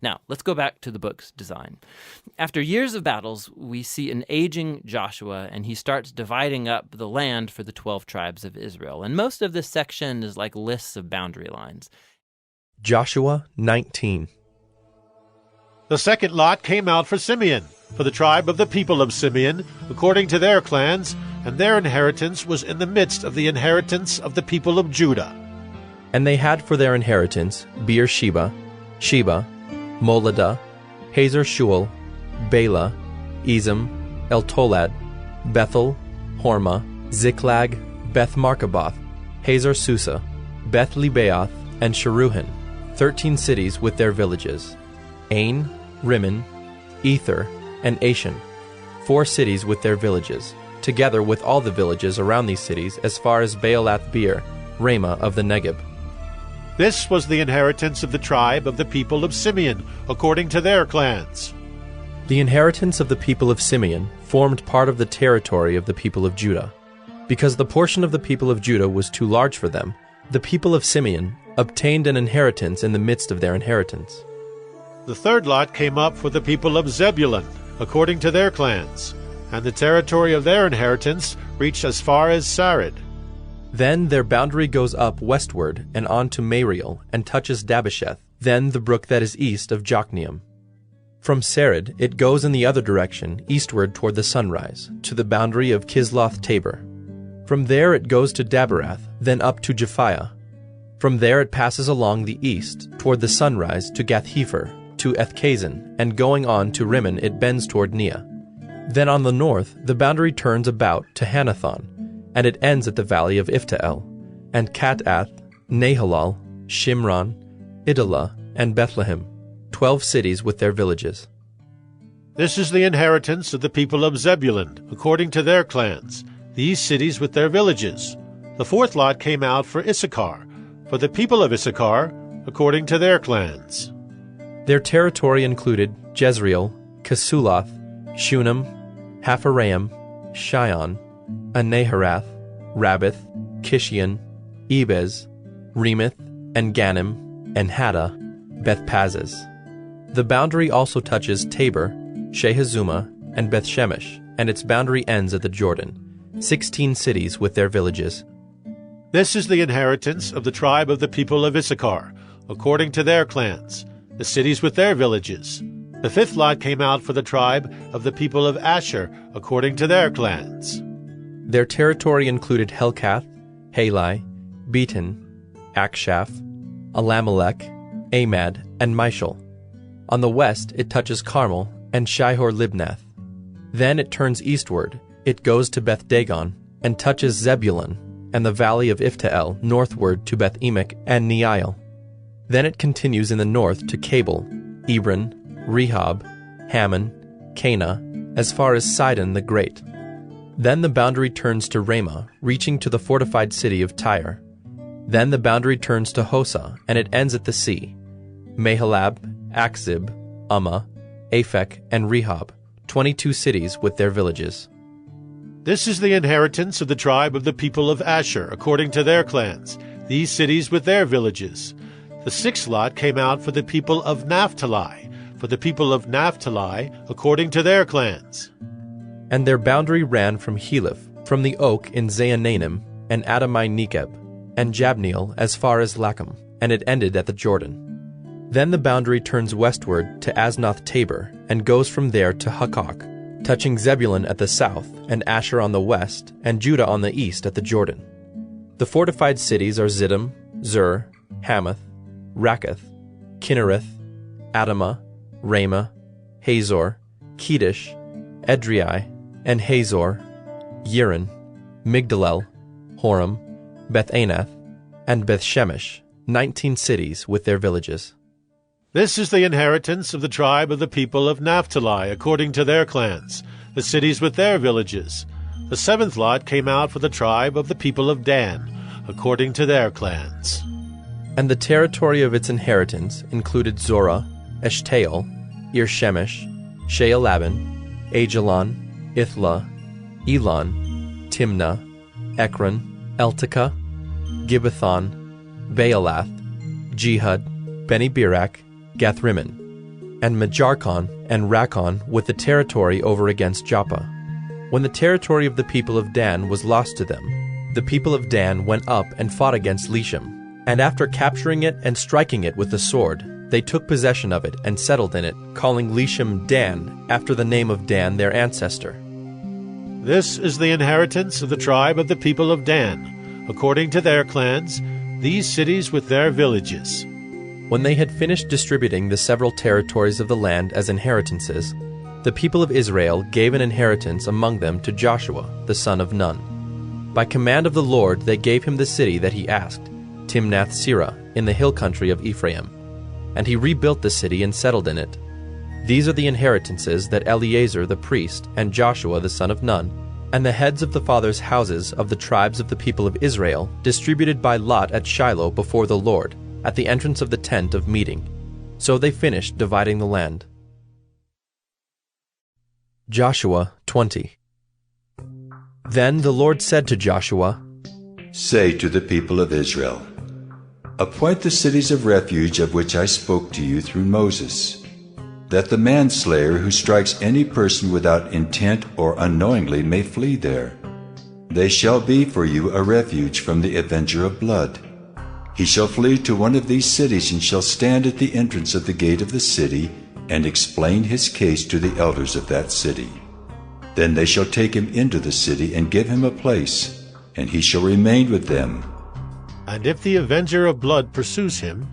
Now, let's go back to the book's design. After years of battles, we see an aging Joshua, and he starts dividing up the land for the 12 tribes of Israel. And most of this section is like lists of boundary lines. Joshua 19. The second lot came out for Simeon, for the tribe of the people of Simeon, according to their clans, and their inheritance was in the midst of the inheritance of the people of Judah. And they had for their inheritance Beersheba, Sheba, Moladah, Hazar Shual, Bela, Ezem, Eltolad, Bethel, Hormah, Ziklag, Beth Markaboth, Hazar Susa, Beth Lebaoth, and Sharuhen, 13 cities with their villages, Ain, Rimmon, Ether, and Ashan, 4 cities with their villages, together with all the villages around these cities as far as Baalath Beer, Ramah of the Negeb. This was the inheritance of the tribe of the people of Simeon, according to their clans. The inheritance of the people of Simeon formed part of the territory of the people of Judah. Because the portion of the people of Judah was too large for them, the people of Simeon obtained an inheritance in the midst of their inheritance. The third lot came up for the people of Zebulun, according to their clans, and the territory of their inheritance reached as far as Sarid. Then their boundary goes up westward and on to Mariel and touches Dabbesheth, then the brook that is east of Jokneam. From Sarid it goes in the other direction, eastward toward the sunrise, to the boundary of Kisloth Tabor. From there it goes to Daberath, then up to Japhiah. From there it passes along the east, toward the sunrise, to Gath-Hepher, to Ethkazin, and going on to Rimmon it bends toward Neah. Then on the north the boundary turns about to Hanathon, and it ends at the valley of Iftael, and Katath, Nahalal, Shimron, Idalah, and Bethlehem, 12 cities with their villages. This is the inheritance of the people of Zebulun, according to their clans, these cities with their villages. The fourth lot came out for Issachar, for the people of Issachar, according to their clans. Their territory included Jezreel, Kesuloth, Shunem, Hapharaim, Shion, Anaharath, Rabbith, Kishion, Ebez, Remeth, and Ganim, and Haddah, Bethpazzez. The boundary also touches Tabor, Shehazumah, and Bethshemesh, and its boundary ends at the Jordan, 16 cities with their villages. This is the inheritance of the tribe of the people of Issachar, according to their clans, the cities with their villages. The fifth lot came out for the tribe of the people of Asher, according to their clans. Their territory included Helkath, Halai, Beaton, Akshaph, Alamelech, Amad, and Mishal. On the west it touches Carmel and Shihor-Libnath. Then it turns eastward, it goes to Beth-Dagon, and touches Zebulun, and the valley of Iftael northward to Beth-Emek and Neiel. Then it continues in the north to Cabul, Ebron, Rehob, Hammon, Cana, as far as Sidon the Great. Then the boundary turns to Ramah, reaching to the fortified city of Tyre. Then the boundary turns to Hosah, and it ends at the sea. Mahalab, Akzib, Ummah, Aphek, and Rehob, 22 cities with their villages. This is the inheritance of the tribe of the people of Asher, according to their clans, these cities with their villages. The sixth lot came out for the people of Naphtali, for the people of Naphtali, according to their clans. And their boundary ran from Heleph, from the oak in Zaanannim, and Adami-Nekeb, and Jabneel as far as Lacham, and it ended at the Jordan. Then the boundary turns westward to Asnoth Tabor, and goes from there to Hukkok, touching Zebulun at the south, and Asher on the west, and Judah on the east at the Jordan. The fortified cities are Ziddim, Zur, Hamath, Rakkath, Kinnereth, Adamah, Ramah, Hazor, Kedesh, Edrei, and Hazor, Yirin, Migdalel, Horam, Beth-Anath, and Beth-Shemesh, 19 cities with their villages. This is the inheritance of the tribe of the people of Naphtali, according to their clans, the cities with their villages. The seventh lot came out for the tribe of the people of Dan, according to their clans. And the territory of its inheritance included Zorah, Eshtaol, Ir-Shemesh, Shealabin, Ajalon, Ithla, Elon, Timnah, Ekron, Eltekah, Gibbethon, Baalath, Jehud, Beni-Berak, Gathrimmon, and Mejarkon and Rakon with the territory over against Joppa. When the territory of the people of Dan was lost to them, the people of Dan went up and fought against Leshem. And after capturing it and striking it with the sword, they took possession of it and settled in it, calling Leshem Dan, after the name of Dan their ancestor. This is the inheritance of the tribe of the people of Dan, according to their clans, these cities with their villages. When they had finished distributing the several territories of the land as inheritances, the people of Israel gave an inheritance among them to Joshua, the son of Nun. By command of the Lord they gave him the city that he asked, Timnath-Serah, in the hill country of Ephraim. And he rebuilt the city and settled in it. These are the inheritances that Eleazar the priest and Joshua the son of Nun, and the heads of the fathers' houses of the tribes of the people of Israel distributed by lot at Shiloh before the Lord, at the entrance of the tent of meeting. So they finished dividing the land. Joshua 20. Then the Lord said to Joshua, Say to the people of Israel, Appoint the cities of refuge of which I spoke to you through Moses, that the manslayer who strikes any person without intent or unknowingly may flee there. They shall be for you a refuge from the avenger of blood. He shall flee to one of these cities and shall stand at the entrance of the gate of the city and explain his case to the elders of that city. Then they shall take him into the city and give him a place, and he shall remain with them. And if the avenger of blood pursues him,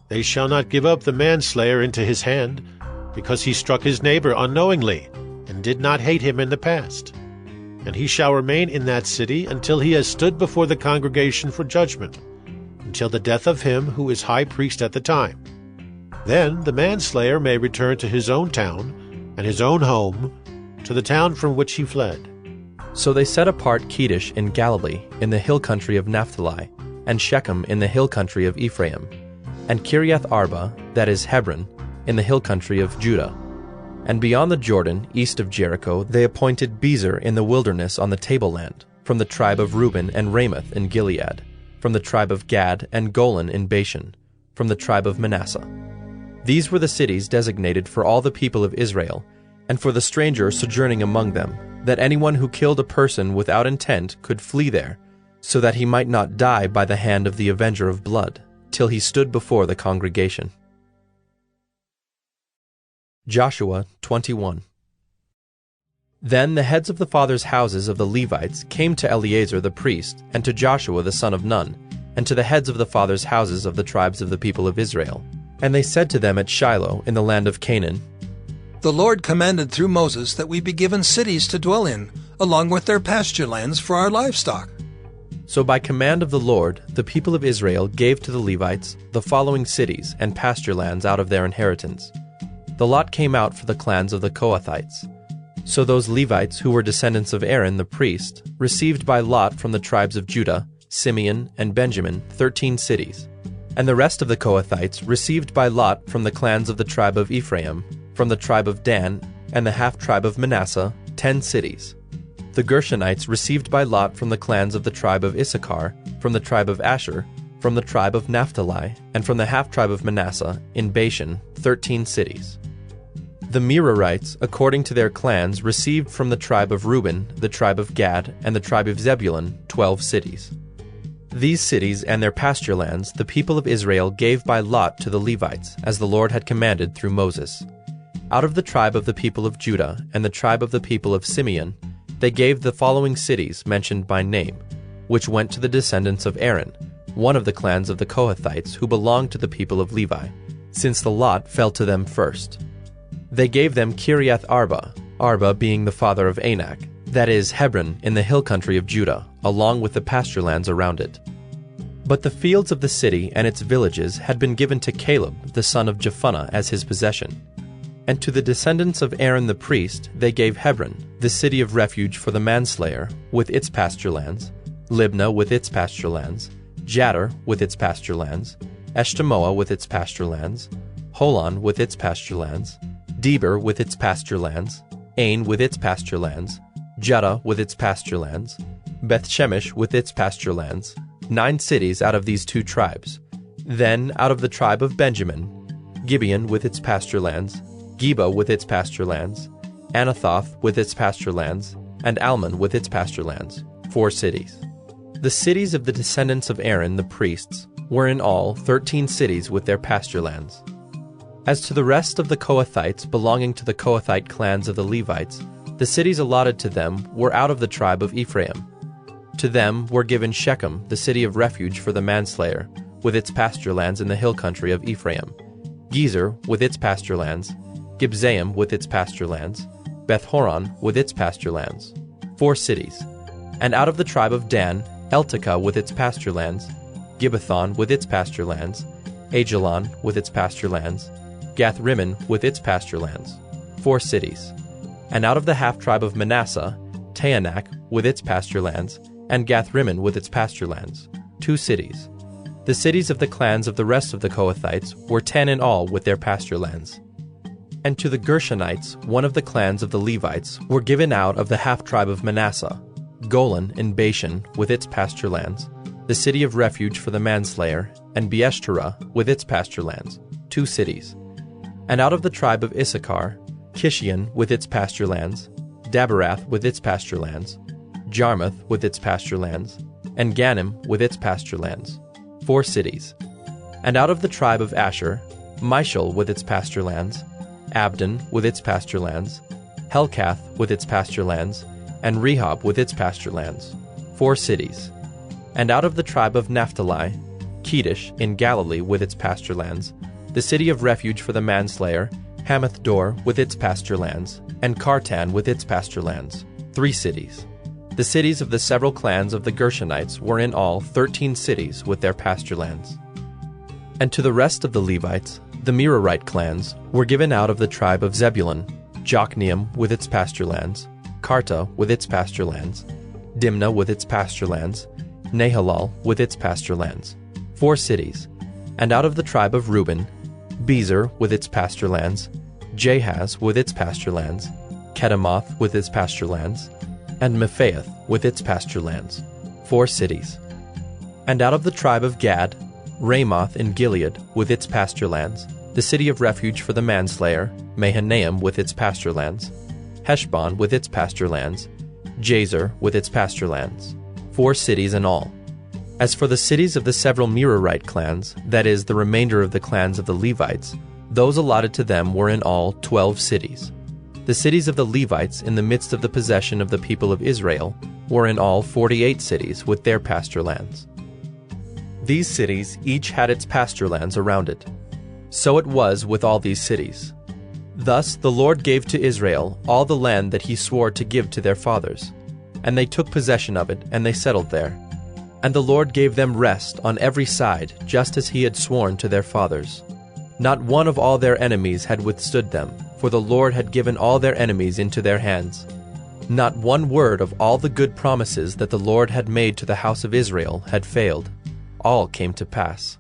they shall not give up the manslayer into his hand, because he struck his neighbor unknowingly, and did not hate him in the past. And he shall remain in that city until he has stood before the congregation for judgment, until the death of him who is high priest at the time. Then the manslayer may return to his own town and his own home, to the town from which he fled. So they set apart Kedesh in Galilee, in the hill country of Naphtali, and Shechem in the hill country of Ephraim, and Kiriath Arba, that is Hebron, in the hill country of Judah. And beyond the Jordan, east of Jericho, they appointed Bezer in the wilderness on the tableland, from the tribe of Reuben, and Ramoth in Gilead, from the tribe of Gad, and Golan in Bashan, from the tribe of Manasseh. These were the cities designated for all the people of Israel, and for the stranger sojourning among them, that anyone who killed a person without intent could flee there, so that he might not die by the hand of the avenger of blood, till he stood before the congregation. Joshua 21. Then the heads of the fathers' houses of the Levites came to Eleazar the priest, and to Joshua the son of Nun, and to the heads of the fathers' houses of the tribes of the people of Israel. And they said to them at Shiloh in the land of Canaan, The Lord commanded through Moses that we be given cities to dwell in, along with their pasture lands for our livestock. So by command of the Lord, the people of Israel gave to the Levites the following cities and pasture lands out of their inheritance. The lot came out for the clans of the Kohathites. So those Levites who were descendants of Aaron the priest received by lot from the tribes of Judah, Simeon, and Benjamin 13 cities. And the rest of the Kohathites received by lot from the clans of the tribe of Ephraim, from the tribe of Dan, and the half-tribe of Manasseh 10 cities. The Gershonites received by lot from the clans of the tribe of Issachar, from the tribe of Asher, from the tribe of Naphtali, and from the half-tribe of Manasseh in Bashan 13 cities. The Merarites, according to their clans, received from the tribe of Reuben, the tribe of Gad, and the tribe of Zebulun 12 cities. These cities and their pasture lands the people of Israel gave by lot to the Levites, as the Lord had commanded through Moses. Out of the tribe of the people of Judah and the tribe of the people of Simeon, they gave the following cities mentioned by name, which went to the descendants of Aaron, one of the clans of the Kohathites who belonged to the people of Levi, since the lot fell to them first. They gave them Kiriath Arba, Arba being the father of Anak, that is, Hebron in the hill country of Judah, along with the pasture lands around it. But the fields of the city and its villages had been given to Caleb, the son of Jephunneh, as his possession. And to the descendants of Aaron the priest they gave Hebron, the city of refuge for the manslayer, with its pasture lands, Libnah with its pasture lands, Jattir with its pasture lands, Eshtemoa with its pasture lands, Holon with its pasture lands, Deber with its pasture lands, Ain with its pasture lands, Judah with its pasture lands, Beth-Shemesh with its pasture lands, 9 cities out of these 2 tribes. Then out of the tribe of Benjamin, Gibeon with its pasture lands, Geba with its pasture lands, Anathoth with its pasture lands, and Almon with its pasture lands, 4 cities. The cities of the descendants of Aaron the priests were in all 13 cities with their pasture lands. As to the rest of the Kohathites belonging to the Kohathite clans of the Levites, the cities allotted to them were out of the tribe of Ephraim. To them were given Shechem, the city of refuge for the manslayer, with its pasture lands in the hill country of Ephraim, Gezer with its pasture lands, Gibzaim with its pasture lands, Beth-horon with its pasture lands, 4 cities. And out of the tribe of Dan, Eltekeh with its pasture lands, Gibbethon with its pasture lands, Ajalon with its pasture lands, Gath-rimmon with its pasture lands, 4 cities. And out of the half-tribe of Manasseh, Taanach with its pasture lands, and Gath-rimmon with its pasture lands, 2 cities. The cities of the clans of the rest of the Kohathites were 10 in all with their pasture lands. And to the Gershonites, one of the clans of the Levites, were given out of the half-tribe of Manasseh, Golan in Bashan with its pasture lands, the city of refuge for the manslayer, and Beeshterah with its pasture lands, 2 cities. And out of the tribe of Issachar, Kishion with its pasture lands, Daberath with its pasture lands, Jarmuth with its pasture lands, and Ganim with its pasture lands, 4 cities. And out of the tribe of Asher, Mishal with its pasture lands, Abdon with its pasture lands, Helkath with its pasture lands, and Rehob with its pasture lands, 4 cities. And out of the tribe of Naphtali, Kedesh in Galilee with its pasture lands, the city of refuge for the manslayer, Hamath-dor with its pasture lands, and Kartan with its pasture lands, 3 cities. The cities of the several clans of the Gershonites were in all 13 cities with their pasture lands. And to the rest of the Levites, the Merarite clans, were given out of the tribe of Zebulun, Jokneam with its pasture lands, Karta with its pasture lands, Dimnah with its pasture lands, Nahalal with its pasture lands, 4 cities. And out of the tribe of Reuben, Bezer with its pasture lands, Jahaz with its pasture lands, Kedemoth with its pasture lands, and Mephaath with its pasture lands, 4 cities. And out of the tribe of Gad, Ramoth in Gilead with its pasture lands, the city of refuge for the manslayer, Mahanaim with its pasture lands, Heshbon with its pasture lands, Jazer with its pasture lands, 4 cities in all. As for the cities of the several Merarite clans, that is, the remainder of the clans of the Levites, those allotted to them were in all 12 cities. The cities of the Levites in the midst of the possession of the people of Israel were in all 48 cities with their pasture lands. These cities each had its pasture lands around it. So it was with all these cities. Thus the Lord gave to Israel all the land that he swore to give to their fathers, and they took possession of it, and they settled there. And the Lord gave them rest on every side, just as he had sworn to their fathers. Not one of all their enemies had withstood them, for the Lord had given all their enemies into their hands. Not one word of all the good promises that the Lord had made to the house of Israel had failed. All came to pass.